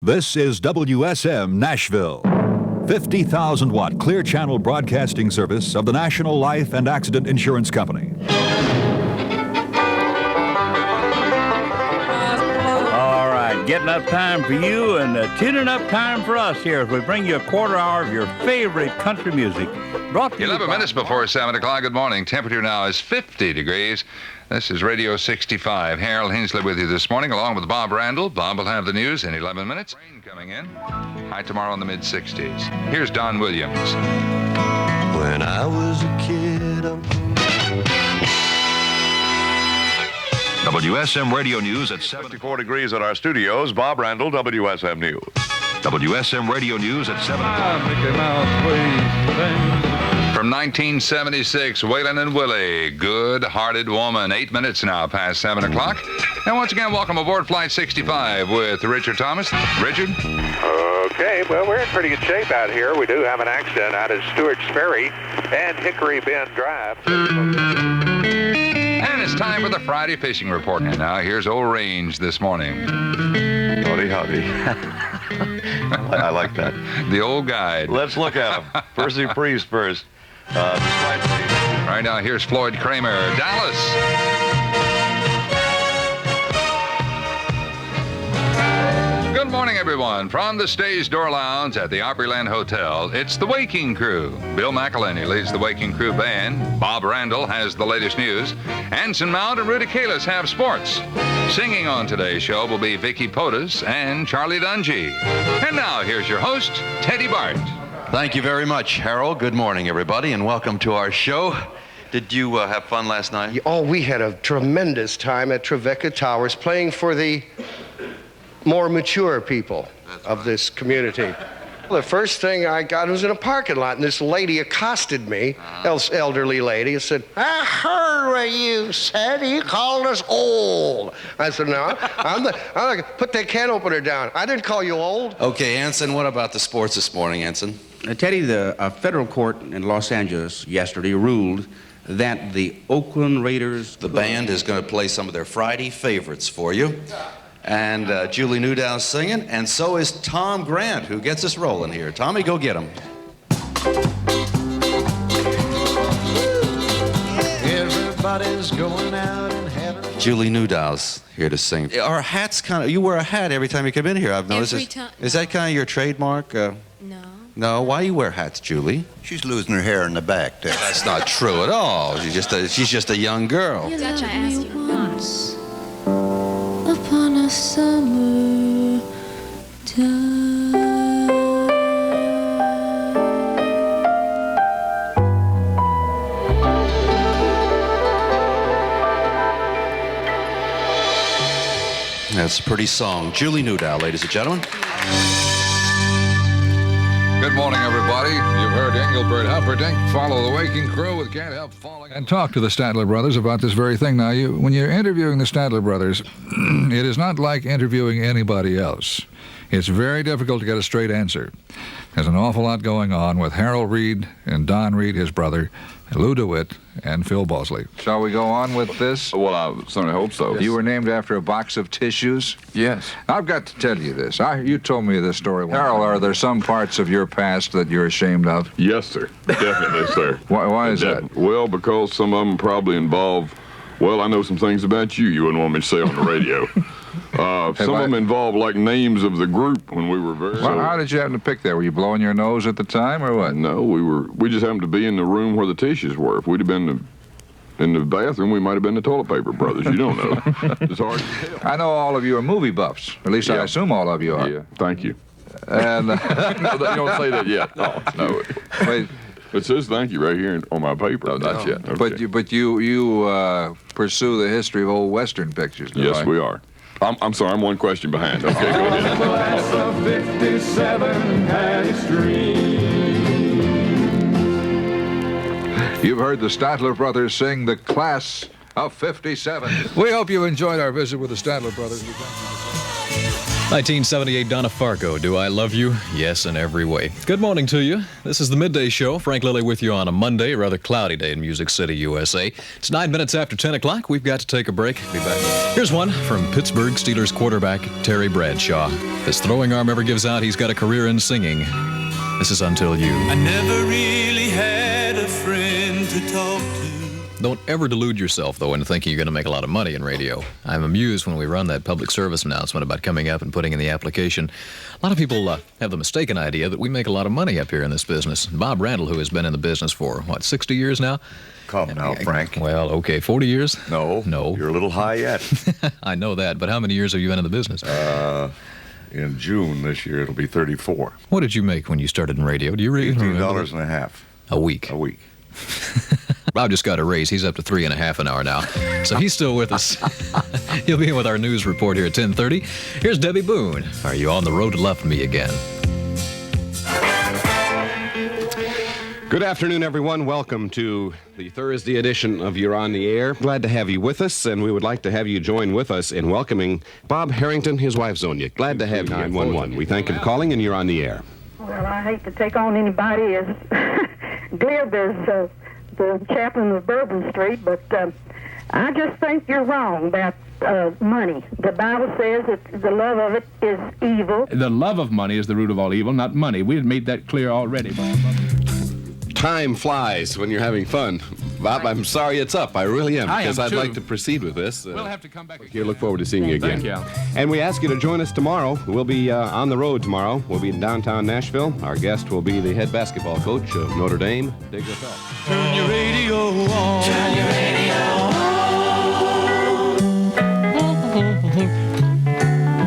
This is WSM Nashville, 50,000 watt clear channel broadcasting service of the National Life and Accident Insurance Company. All right, getting up time for you and tuning up time for us here as we bring you a quarter hour of your favorite country music. Brought to you 11 minutes before 7 o'clock. Good morning. Temperature now is 50 degrees. This is Radio 65. Harold Hensley with you this morning, along with Bob Randall. Bob will have the news in 11 minutes. Rain coming in. High tomorrow in the mid-60s. Here's Don Williams. When I was a kid, WSM Radio News at 74 degrees at our studios. Bob Randall, WSM News. WSM Radio News at 7 o'clock. From 1976, Waylon and Willie, Good-Hearted Woman. 8 minutes now past 7 o'clock. And once again, welcome aboard Flight 65 with Richard Thomas. Richard? Okay, well, we're in pretty good shape out here. We do have an accident out at Stewart's Ferry and Hickory Bend Drive. And it's time for the Friday Fishing Report. And now here's Old Range this morning. Howdy, howdy. I like that. The old guide. Let's look at him. Percy Priest first. Right now, here's Floyd Kramer, Dallas. Good morning, everyone. From the Stage Door Lounge at the Opryland Hotel, it's the Waking Crew. Bill McElhenney leads the Waking Crew band. Bob Randall has the latest news. Anson Mount and Rudy Kalis have sports. Singing on today's show will be Vicky Potus and Charlie Dungy. And now, here's your host, Teddy Bart. Thank you very much, Harold. Good morning, everybody, and welcome to our show. Did you have fun last night? Oh, we had a tremendous time at Trevecca Towers playing for the more mature people of this community. The first thing I got was in a parking lot, and this lady accosted me, elderly lady, and said, "I heard what you said. You called us old." I said, "No, I'm put that can opener down. I didn't call you old." Okay, Anson, what about the sports this morning, Anson? Teddy, the federal court in Los Angeles yesterday ruled that the Oakland Raiders... The band is going to play some of their Friday favorites for you. And Julie Newdow's singing, and so is Tom Grant, who gets us rolling here. Tommy, go get him. everybody's going out and having... Julie Newdow's here to sing. Our hat's kind of... You wear a hat every time you come in here, I've noticed. Every time. Is that kind of your trademark? No. No, why do you wear hats, Julie? She's losing her hair in the back, Ted. That's not true at all. She's just a young girl. Dutch, I asked you once upon a summer time. That's a pretty song. Julie Newdow, ladies and gentlemen. Good morning, everybody. You've heard Engelbert Humperdinck follow the Waking Crew with Can't Help Falling. And talk to the Statler brothers about this very thing. Now, when you're interviewing the Statler brothers, it is not like interviewing anybody else. It's very difficult to get a straight answer. There's an awful lot going on with Harold Reed and Don Reed, his brother, Lou DeWitt, and Phil Bosley. Shall we go on with this? Well, I certainly hope so. You were named after a box of tissues? Yes. I've got to tell you this. You told me this story once. Harold, are there some parts of your past that you're ashamed of? Yes, sir. Definitely, sir. Why is that? Well, because some of them probably involve, well, I know some things about you wouldn't want me to say on the radio. Some of them involve, like, names of the group when we were very... Well, how did you happen to pick that? Were you blowing your nose at the time, or what? No, we just happened to be in the room where the tissues were. If we'd have been in the bathroom, we might have been the Toilet Paper Brothers. You don't know. It's hard to tell. I know all of you are movie buffs. At least I assume all of you are. Yeah, thank you. And no, you don't say that yet. Oh, no. Wait. It says thank you right here on my paper. No, not yet. Okay. But you pursue the history of old Western pictures, do Yes, I? we are. I'm sorry, I'm one question behind. Okay, go ahead. Class of 57 Patty Street. You've heard the Statler brothers sing the Class of 57. We hope you enjoyed our visit with the Statler brothers. 1978 Donna Fargo, Do I Love You? Yes, in every way. Good morning to you. This is the Midday Show. Frank Lilly with you on a Monday, a rather cloudy day in Music City, USA. It's 9 minutes after 10 o'clock. We've got to take a break. Be back. Here's one from Pittsburgh Steelers quarterback Terry Bradshaw. If his throwing arm ever gives out, he's got a career in singing. This is Until You. I never really had a friend to talk to. Don't ever delude yourself, though, into thinking you're going to make a lot of money in radio. I'm amused when we run that public service announcement about coming up and putting in the application. A lot of people have the mistaken idea that we make a lot of money up here in this business. Bob Randall, who has been in the business for, 60 years now? Come now, Frank. Well, okay, 40 years? No. You're a little high yet. I know that, but how many years have you been in the business? In June this year, it'll be 34. What did you make when you started in radio? Do you really remember? $18.50. A week? A week. Bob just got a raise. He's up to $3.50 an hour now. So he's still with us. He'll be in with our news report here at 10:30. Here's Debbie Boone. Are you on the road to love me again? Good afternoon, everyone. Welcome to the Thursday edition of You're on the Air. Glad to have you with us, and we would like to have you join with us in welcoming Bob Harrington, his wife, Zonia. Glad to have you, 911. We thank you for calling, and you're on the air. Well, I hate to take on anybody as glib as the chaplain of Bourbon Street, but I just think you're wrong about money. The Bible says that the love of it is evil. The love of money is the root of all evil, not money. We had made that clear already. Time flies when you're having fun. Bob, I'm sorry it's up. I really am, because I'd like to proceed with this. We'll have to come back again. Here, look forward to seeing you again. Thank you. And we ask you to join us tomorrow. We'll be on the road tomorrow. We'll be in downtown Nashville. Our guest will be the head basketball coach of Notre Dame, Digger Phelps. Turn your radio on. Turn your radio on.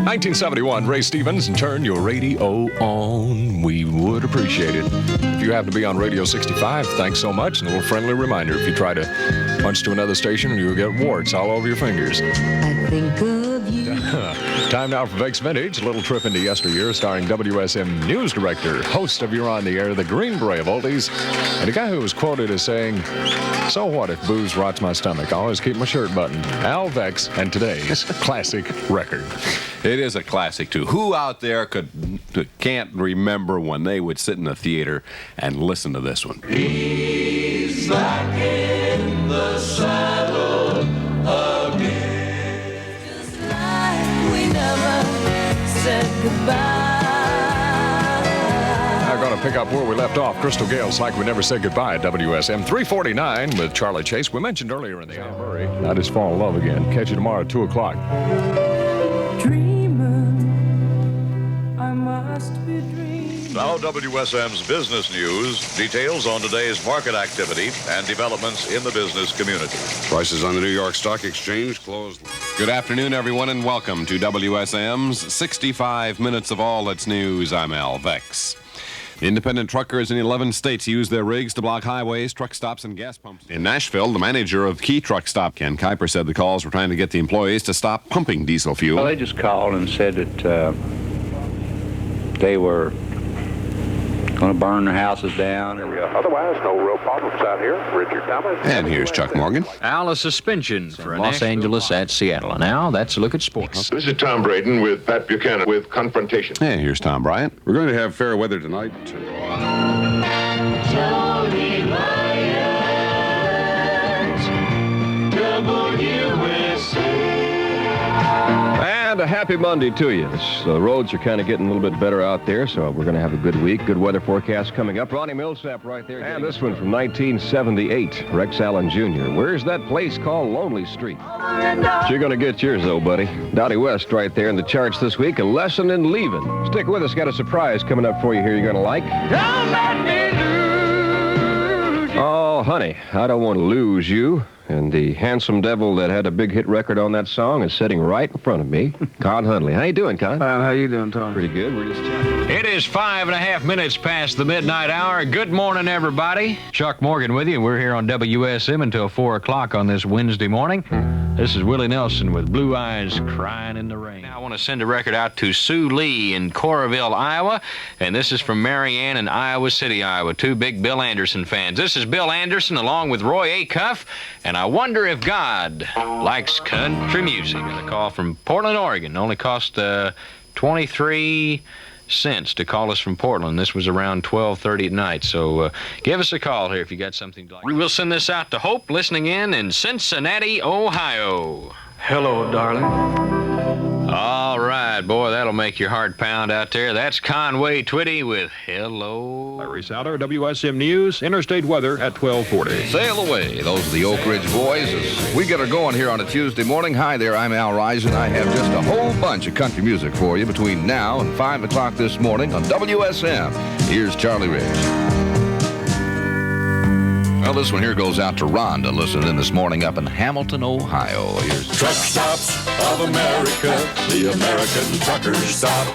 1971, Ray Stevens, and Turn Your Radio On. We would appreciate it. If you happen to be on Radio 65, thanks so much. And a little friendly reminder, if you try to punch to another station, you'll get warts all over your fingers. I think of you. Time now for Vic's Vintage, a little trip into yesteryear, starring WSM News Director, host of You're on the Air, the Green Beret of Oldies, and a guy who was quoted as saying, "So what if booze rots my stomach? I always keep my shirt buttoned." Al Vex and today's classic record. It is a classic, too. Who out there can't remember when they would sit in the theater and listen to this one? He's back in the saddle again. Just like we never said goodbye. I'm going to pick up where we left off. Crystal Gale's Like We Never Said Goodbye at WSM 349 with Charlie Chase. We mentioned earlier in the hour, Murray, I just fall in love again. Catch you tomorrow at 2 o'clock. I must be dreaming. Now WSM's business news, details on today's market activity and developments in the business community. Prices on the New York Stock Exchange closed. Good afternoon, everyone, and welcome to WSM's 65 Minutes of All That's News. I'm Al Vex. Independent truckers in 11 states use their rigs to block highways, truck stops, and gas pumps. In Nashville, the manager of Key Truck Stop, Ken Kuiper, said the calls were trying to get the employees to stop pumping diesel fuel. Well, they just called and said that they were going to burn their houses down. Otherwise, no real problems out here. Richard Thomas. And here's Chuck Morgan. Al, a suspension for Los Angeles at Seattle. Now, that's a look at sports. This is Tom Braden with Pat Buchanan with Confrontation. And here's Tom Bryant. We're going to have fair weather tonight. Tony Lyons, WSM. And a happy Monday to you. The roads are kind of getting a little bit better out there, so we're going to have a good week. Good weather forecast coming up. Ronnie Millsap right there. And this one from 1978, Rex Allen Jr. Where's that place called Lonely Street? You're going to get yours, though, buddy. Dottie West right there in the charts this week. A Lesson in Leaving. Stick with us. Got a surprise coming up for you here you're going to like. Don't let me lose you. Oh, honey, I don't want to lose you. And the handsome devil that had a big hit record on that song is sitting right in front of me, Con Hundley. How you doing, Con? How you doing, Tom? Pretty good. We're just chatting. It is 5.5 minutes past the midnight hour. Good morning, everybody. Chuck Morgan with you, and we're here on WSM until 4 o'clock on this Wednesday morning. This is Willie Nelson with Blue Eyes Crying in the Rain. Now, I want to send a record out to Sue Lee in Coralville, Iowa, and this is from Mary Ann in Iowa City, Iowa. Two big Bill Anderson fans. This is Bill Anderson along with Roy Acuff, and I wonder if God likes country music. A call from Portland, Oregon. Only cost 23 cents to call us from Portland. This was around 12:30 at night, so give us a call here if you got something to like. We will send this out to Hope, listening in Cincinnati, Ohio. Hello, darling. All right, boy, that'll make your heart pound out there. That's Conway Twitty with Hello. Larry Souter, WSM News, Interstate Weather at 12:40. Sail away. Those are the Oak Ridge Boys as we get her going here on a Tuesday morning. Hi there, I'm Al Risen. I have just a whole bunch of country music for you between now and 5 o'clock this morning on WSM. Here's Charlie Ridge. Well, this one here goes out to Rhonda, listening in this morning up in Hamilton, Ohio. Here's Truck Stops of America, the American Truckers Stop.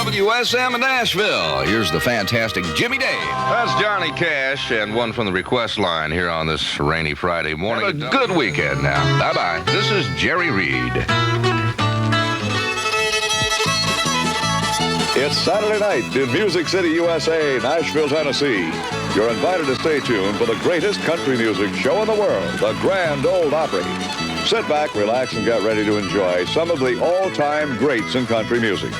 WSM Nashville. Here's the fantastic Jimmy Day. That's Johnny Cash and one from the request line here on this rainy Friday morning. Have a good weekend now. Bye-bye. This is Jerry Reed. It's Saturday night in Music City, USA, Nashville, Tennessee. You're invited to stay tuned for the greatest country music show in the world, the Grand Ole Opry. Sit back, relax, and get ready to enjoy some of the all-time greats in country music.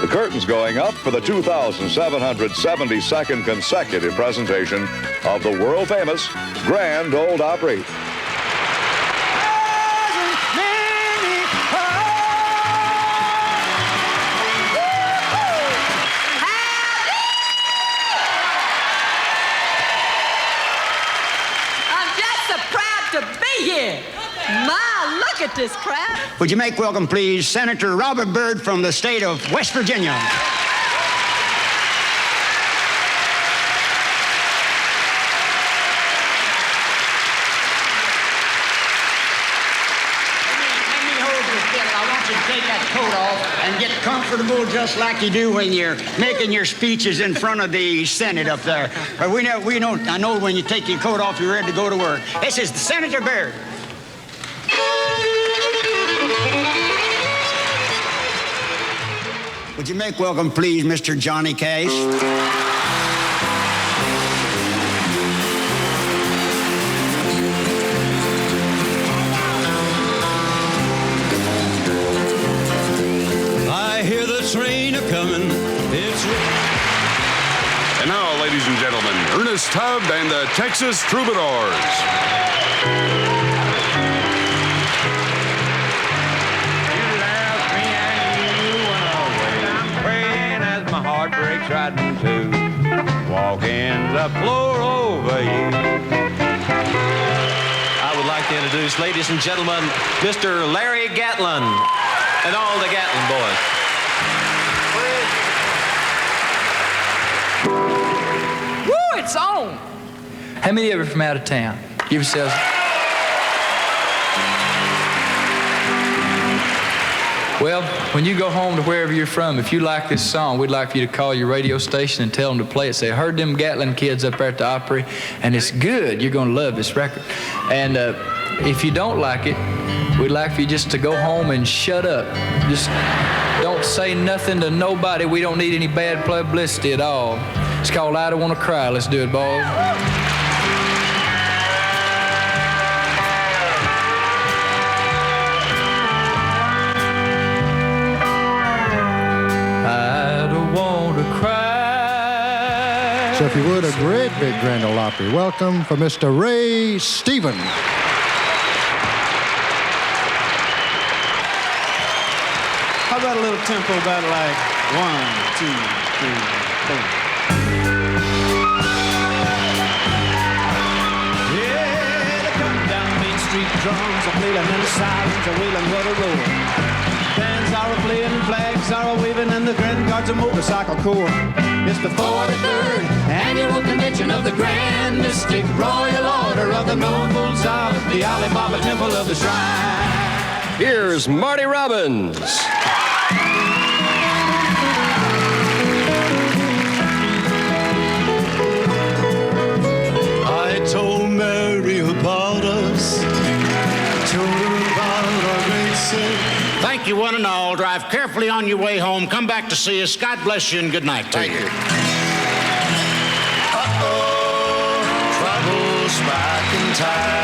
The curtain's going up for the 2,772nd consecutive presentation of the world-famous Grand Ole Opry. My, look at this crowd. Would you make welcome, please, Senator Robert Byrd from the state of West Virginia. I want you to take that coat off and get comfortable just like you do when you're making your speeches in front of the Senate up there. But I know when you take your coat off, you're ready to go to work. This is Senator Byrd. Would you make welcome, please, Mr. Johnny Cash? I hear the train a-coming. And now, ladies and gentlemen, Ernest Tubb and the Texas Troubadours. Heartbreaks riding too, walking the floor over you. I would like to introduce, ladies and gentlemen, Mr. Larry Gatlin and all the Gatlin boys. Woo, it's on. How many of you are from out of town? Give yourselves. Well, when you go home to wherever you're from, if you like this song, we'd like for you to call your radio station and tell them to play it. Say, I heard them Gatlin kids up there at the Opry, and it's good. You're going to love this record. And if you don't like it, we'd like for you just to go home and shut up. Just don't say nothing to nobody. We don't need any bad publicity at all. It's called I Don't Want to Cry. Let's do it, boys. So if you would, a great big Grand Ole Opry. Welcome for Mr. Ray Stevens. How about a little tempo about like 1, 2, 3, 4. Yeah, they come down Main Street, drums are playing and the sirens are wailing, what a roar. Bands are playing and flags are waving and the Grand Guard's a motorcycle corps. It's the 43rd Annual Convention of the Grand Mystic Royal Order of the Nobles of the Alibaba Temple of the Shrine. Here's Marty Robbins. I told Mary about us, told her about our racing. Thank you, one and all. Drive carefully on your way home. Come back to see us. God bless you and good night to you. Troubles back in time.